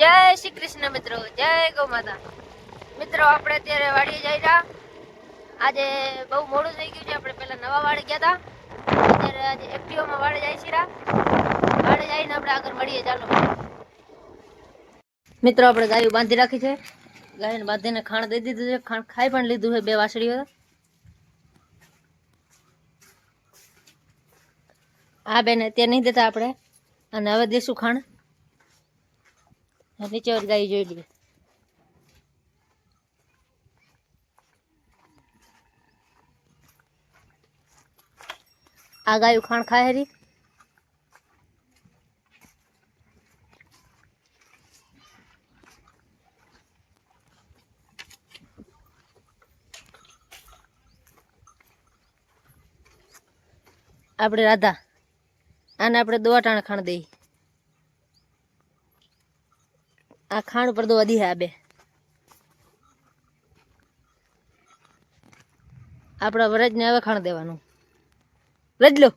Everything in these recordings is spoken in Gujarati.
જય શ્રી કૃષ્ણ મિત્રો, જય ગૌ માતા મિત્રો. આપણે અત્યારે વાડીએ જઈ રહ્યા. આજે બહુ મોડું થઈ ગયું છે. આપણે પહેલા નવા વાડે ગયા હતા, અત્યારે આજે એક્ટિવામાં વાડે જાય છે. વાડે જઈને આપણે આગળ મળીએ. ચાલો મિત્રો, આપણે ગાયું બાંધી રાખી છે. ગાયને બાંધીને ખાણ દઈ દીધું છે. ખાણ ખાઈ પણ લીધું છે. 2 વાસળીઓ. આ બેન અત્યારે નહીં દેતા આપણે, અને હવે દેશું ખાણ. નીચે ગાય જોઈ લઈએ. આ ગાયું ખાણ ખાય હરી. આપણે રાધા આને આપણે દોવા ટાણે ખાણ દઈ. આ ખાણ ઉપર દોવા દી. આ બે આપણા વરજને હવે ખાણ દેવાનું. રજ લો.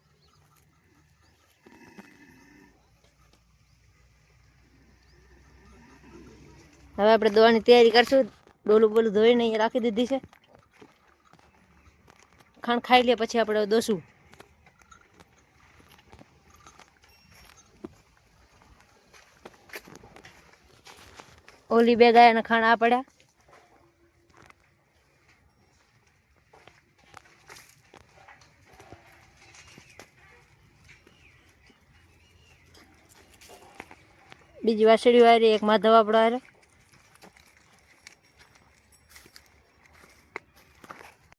હવે આપણે દોવાની તૈયારી કરશું. ડોલું બોલું ધોઈને અહીંયા રાખી દીધી છે. ખાણ ખાઈ લે પછી આપણે દોશું. ઓલી 2 ગાયને ખાણ આ પડ્યા. બીજી વાસળી વાયરી, એક માધવ આપણો હારે.